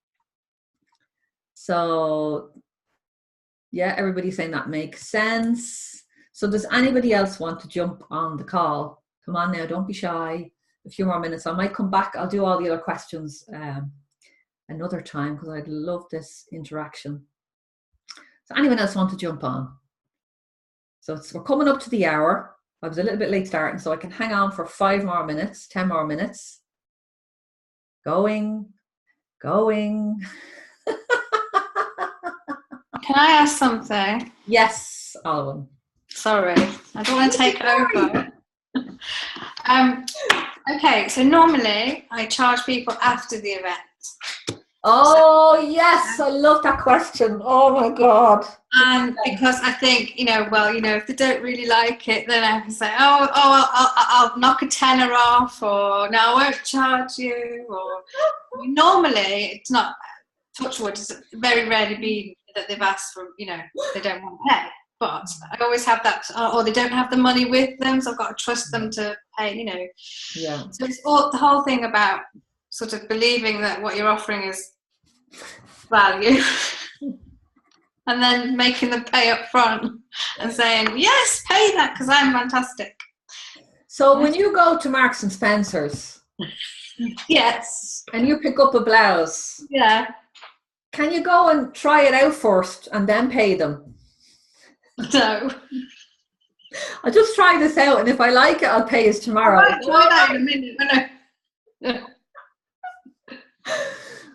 So, yeah, everybody's saying that makes sense. So does anybody else want to jump on the call? Come on now, don't be shy. A few more minutes. I might come back. I'll do all the other questions another time, because I'd love this interaction. So anyone else want to jump on? So we're coming up to the hour. I was a little bit late starting, so I can hang on for 5 more minutes, 10 more minutes. Going. Can I ask something? Yes, Alwyn. Sorry, I don't want to take over. Okay, so normally I charge people after the event. Oh, yes, I love that question. Oh my God. And because I think, if they don't really like it, then I can say, I'll knock a tenner off, or no, I won't charge you. Or normally it's not, touch wood, it's very rarely been that they've asked for, they don't want to pay. But I always have that, or they don't have the money with them, so I've got to trust them to pay, Yeah. So it's the whole thing about sort of believing that what you're offering is value, and then making them pay up front and saying, yes, pay that because I'm fantastic. So when you go to Marks and Spencer's, yes, and you pick up a blouse, yeah, can you go and try it out first and then pay them? No. I'll just try this out, and if I like it, I'll pay us tomorrow. I'll try that in a minute.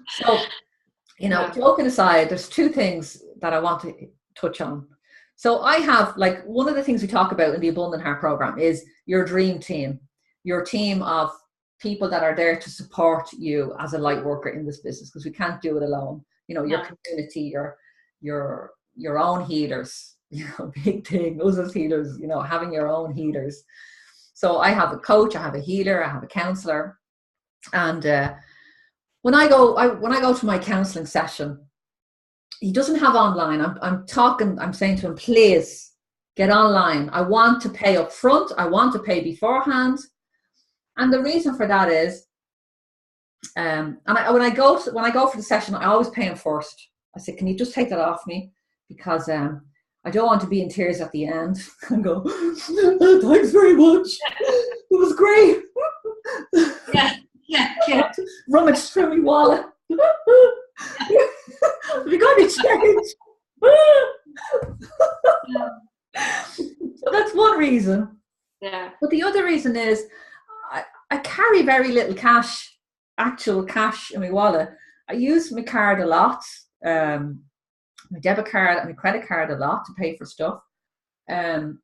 So, joking aside, there's 2 things that I want to touch on. So I have, one of the things we talk about in the Abundant Heart program is your dream team, your team of people that are there to support you as a light worker in this business, because we can't do it alone. Your community, your own healers, big thing, us as healers, having your own healers. So I have a coach, I have a healer, I have a counselor, and when I go to my counseling session, he doesn't have online. I'm saying to him, please get online. I want to pay up front. I want to pay beforehand. And the reason for that is, when I go for the session, I always pay him first. I say, can you just take that off me? Because I don't want to be in tears at the end and go, thanks very much. It was great. Yeah. Rummage through my wallet. Have you got any change? So that's one reason. Yeah. But the other reason is I carry very little actual cash in my wallet. I use my card a lot, my debit card and my credit card a lot to pay for stuff. And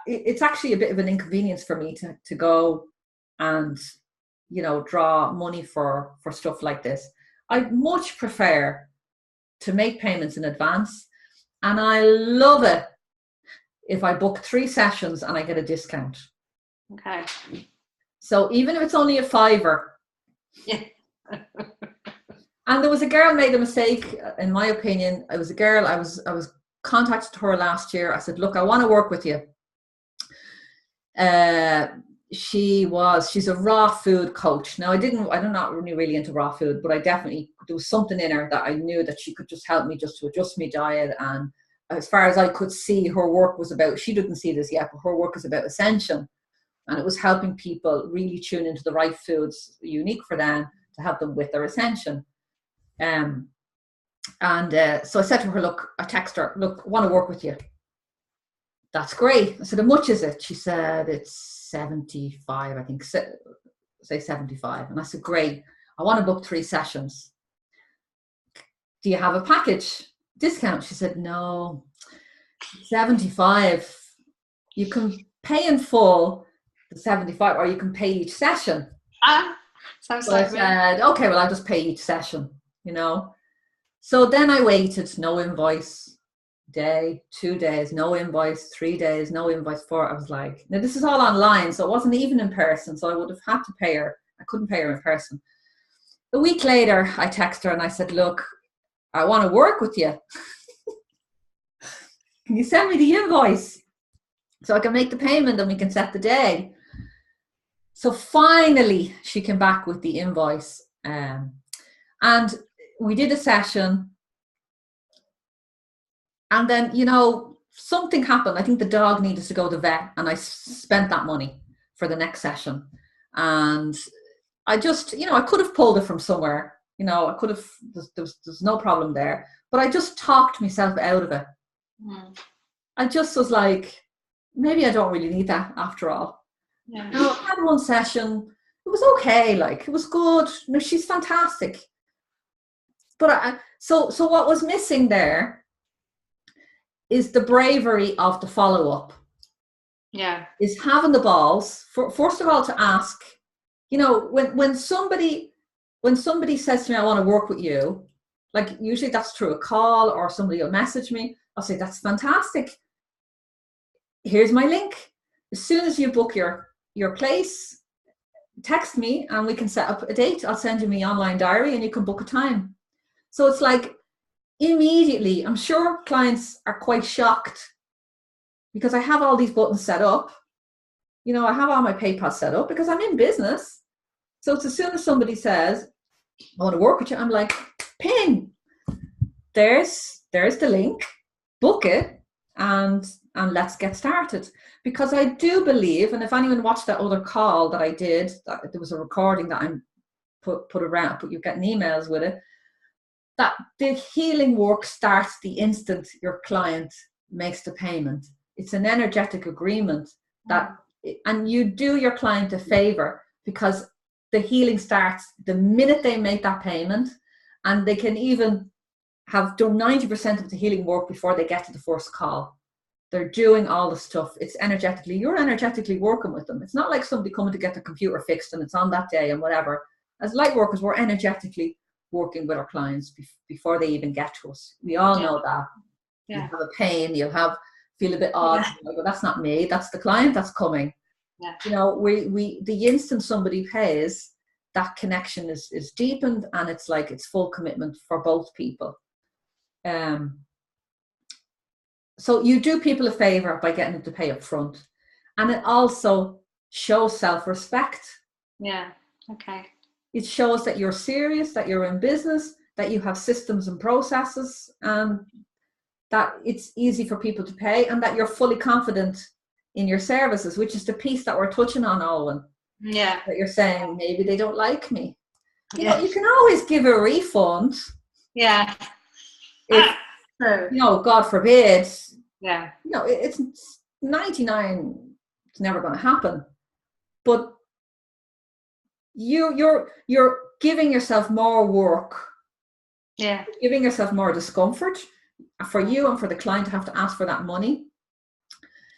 it's actually a bit of an inconvenience for me to go and draw money for stuff like this. I much prefer to make payments in advance, and I love it if I book 3 sessions and I get a discount. Okay. So even if it's only a $5. Yeah. And there was a girl made a mistake, in my opinion. It was a girl, I was contacted her last year. I said, look, I want to work with you. She's a raw food coach. Now I'm not really into raw food, but there was something in her that I knew that she could just help me just to adjust my diet. And as far as I could see, her work was about, she didn't see this yet, but her work is about ascension. And it was helping people really tune into the right foods unique for them to help them with their ascension. So I said to her, look, I texted her, look, I want to work with you. That's great. I said, how much is it? She said, it's 75, I think, say 75. And I said, great. I want to book 3 sessions. Do you have a package discount? She said, no, 75. You can pay in full the 75, or you can pay each session. Sounds so like I said, okay, well, I'll just pay each session, you know. So then I waited, no invoice. Day, 2 days, no invoice, 3 days, no invoice, 4. I was like, now this is all online, so it wasn't even in person, so I would have had to pay her. I couldn't pay her in person. A week later, I texted her and I said, look, I want to work with you. Can you send me the invoice so I can make the payment and we can set the day? So finally, she came back with the invoice, and we did a session. And then, you know, something happened. I think the dog needed to go to the vet, and I spent that money for the next session. And I just, you know, I could have pulled it from somewhere. You know, I could have, there's no problem there. But I just talked myself out of it. Mm. I just was like, maybe I don't really need that after all. Yeah. You know, I had one session. It was okay. Like, it was good. You know, she's fantastic. But so what was missing there is the bravery of the follow-up. Yeah. Is having the balls, first of all, to ask, you know, when somebody says to me, I want to work with you, like usually that's through a call or somebody will message me, I'll say, that's fantastic. Here's my link. As soon as you book your place, text me and we can set up a date. I'll send you my online diary and you can book a time. So it's like, immediately, I'm sure clients are quite shocked because I have all these buttons set up. You know, I have all my PayPal set up because I'm in business. So it's as soon as somebody says, I want to work with you, I'm like, ping, there's the link, book it, and let's get started. Because I do believe, and if anyone watched that other call that I did, that there was a recording that I'm put around, but you're getting emails with it, that the healing work starts the instant your client makes the payment. It's an energetic agreement that, and you do your client a favor because the healing starts the minute they make that payment, and they can even have done 90% of the healing work before they get to the first call. They're doing all the stuff. It's energetically, you're energetically working with them. It's not like somebody coming to get the computer fixed and it's on that day and whatever. As light workers, we're energetically working with our clients before they even get to us. We all know that. Yeah. You have a pain, you'll feel a bit odd. Yeah. Well, that's not me, that's the client that's coming. Yeah. You know, we the instant somebody pays, that connection is deepened, and it's like it's full commitment for both people. So you do people a favor by getting them to pay up front, and it also shows self-respect. Yeah. Okay. It shows that you're serious, that you're in business, that you have systems and processes, and that it's easy for people to pay, and that you're fully confident in your services, which is the piece that we're touching on, Owen. Yeah. That you're saying, maybe they don't like me. You know, you can always give a refund. Yeah. If, you know, God forbid. Yeah. You know, it's 99, it's never going to happen. But you're giving yourself more work. Yeah. Giving yourself more discomfort for you and for the client to have to ask for that money.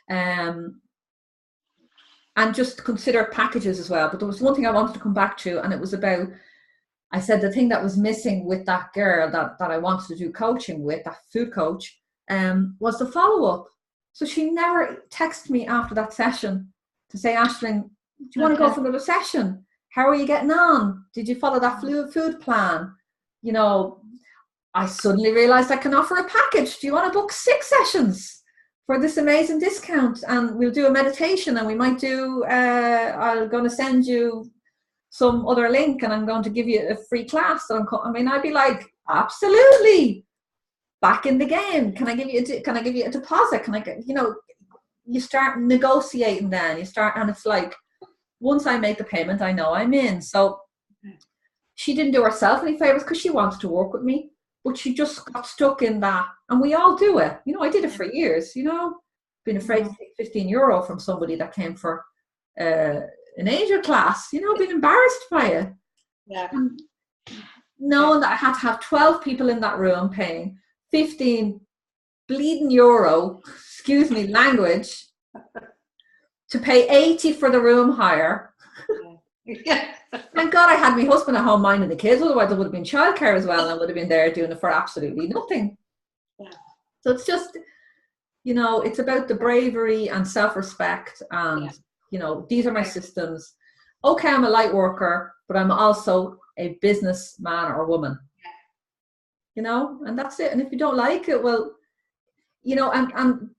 And just consider packages as well. But there was one thing I wanted to come back to, and it was about, I said the thing that was missing with that girl that I wanted to do coaching with, that food coach, was the follow-up. So she never texted me after that session to say, Aisling, do you want to go for another session? How are you getting on? Did you follow that food plan? You know, I suddenly realized I can offer a package. Do you want to book 6 sessions for this amazing discount? And we'll do a meditation, and we might do, I'm going to send you some other link, and I'm going to give you a free class. I mean, I'd be like, absolutely, back in the game. Can I give you a deposit? Can I get, you start negotiating then. And it's like, once I make the payment, I know I'm in. So she didn't do herself any favors because she wanted to work with me, but she just got stuck in that. And we all do it. I did it for years, been afraid to take €15 from somebody that came for an Asia class, being embarrassed by it. Yeah. Knowing that I had to have 12 people in that room paying 15 bleeding euro, excuse me, language, to pay 80 for the room hire. Yeah. Thank God I had my husband at home minding the kids, otherwise there would have been childcare as well, and I would have been there doing it for absolutely nothing. Yeah. So it's just, it's about the bravery and self-respect, and these are my systems. Okay, I'm a light worker, but I'm also a businessman or woman. And that's it. And if you don't like it, well, and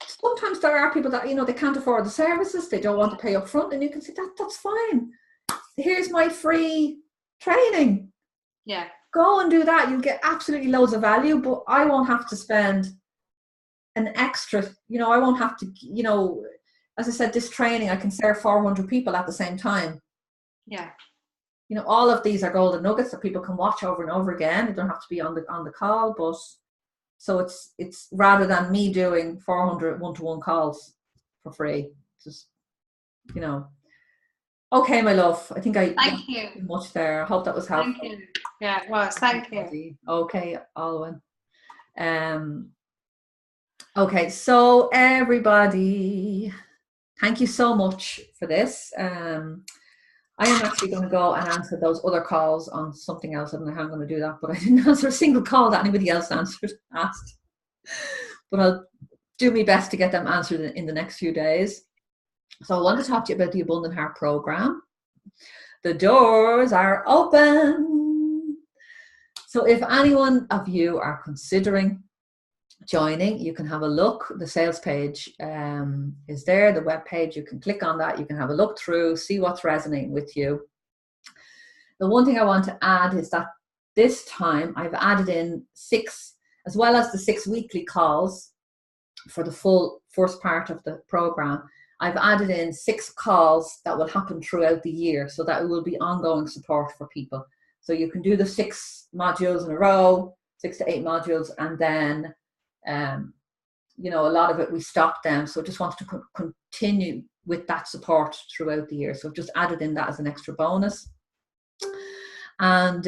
sometimes there are people that, they can't afford the services, they don't want to pay up front, and you can say that's fine. Here's my free training. Yeah. Go and do that. You'll get absolutely loads of value, but I won't have to spend an extra, I won't have to, as I said, this training, I can serve 400 people at the same time. Yeah. All of these are golden nuggets that people can watch over and over again. They don't have to be on the call, but so it's rather than me doing 400 one-to-one calls for free. Just, Okay, my love. I think I thank you too much there. I hope that was helpful. Thank you. Yeah, it was. Thank you. Okay, Alwyn. Okay, so everybody, thank you so much for this. I am actually going to go and answer those other calls on something else. I don't know how I'm going to do that, but I didn't answer a single call that anybody else asked. But I'll do my best to get them answered in the next few days. So I want to talk to you about the Abundant Heart program. The doors are open. So if anyone of you are considering joining, you can have a look. The sales page is there, the web page. You can click on that. You can have a look through, see what's resonating with you. The one thing I want to add is that this time I've added in 6, as well as the 6 weekly calls for the full first part of the program. I've added in 6 calls that will happen throughout the year, so that it will be ongoing support for people. So you can do the 6 modules in a row, 6 to 8 modules, and then a lot of it we stopped them. So just wanted to continue with that support throughout the year. So I've just added in that as an extra bonus. And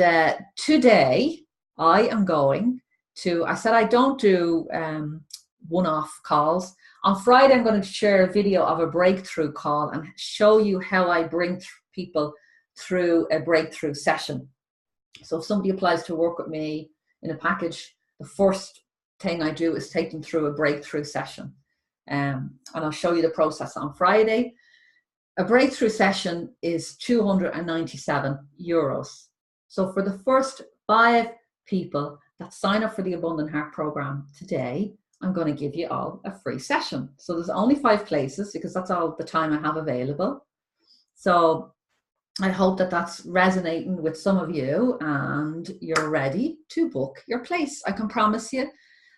today I am going to, I said I don't do one-off calls. On Friday, I'm going to share a video of a breakthrough call and show you how I bring people through a breakthrough session. So if somebody applies to work with me in a package, the first thing I do is take them through a breakthrough session. And I'll show you the process on Friday. A breakthrough session is €297. So for the first 5 people that sign up for the Abundant Heart program today, I'm going to give you all a free session. So there's only 5 places because that's all the time I have available. So I hope that that's resonating with some of you and you're ready to book your place. I can promise you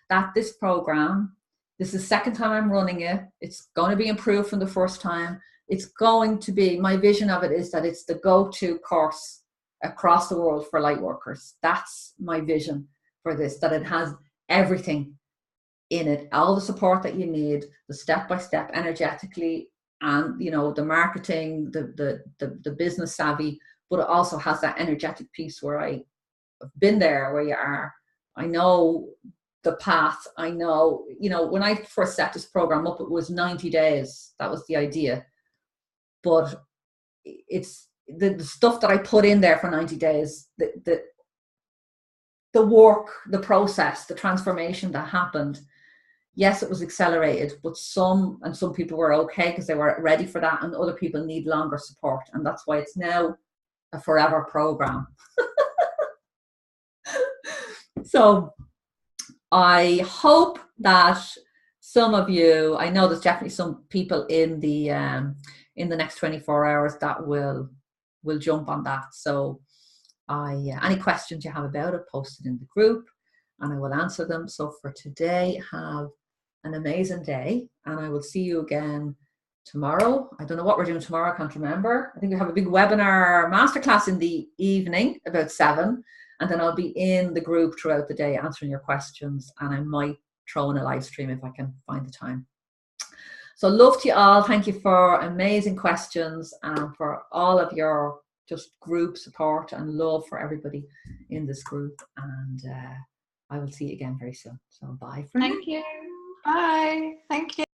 that this program, this is the second time I'm running it. It's going to be improved from the first time. It's going to be, my vision of it is that it's the go-to course across the world for light workers. That's my vision for this, that it has everything in it, all the support that you need, the step-by-step energetically, and the marketing, the business savvy, but it also has that energetic piece where I've been there, where you are. I know the path. I know, when I first set this program up, it was 90 days. That was the idea. But it's the stuff that I put in there for 90 days, the work, the process, the transformation that happened. Yes, it was accelerated, but some people were okay because they were ready for that, and other people need longer support, and that's why it's now a forever program. So I hope that some of you, I know there's definitely some people in the next 24 hours that will jump on that. So any questions you have about it, post it in the group and I will answer them. So for today, have an amazing day, and I will see you again tomorrow. I don't know what we're doing tomorrow, I can't remember. I think we have a big webinar masterclass in the evening about 7, and then I'll be in the group throughout the day answering your questions, and I might throw in a live stream if I can find the time. So love to you all. Thank you for amazing questions and for all of your just group support and love for everybody in this group, and I will see you again very soon. So bye for now. Thank you. Bye. Thank you.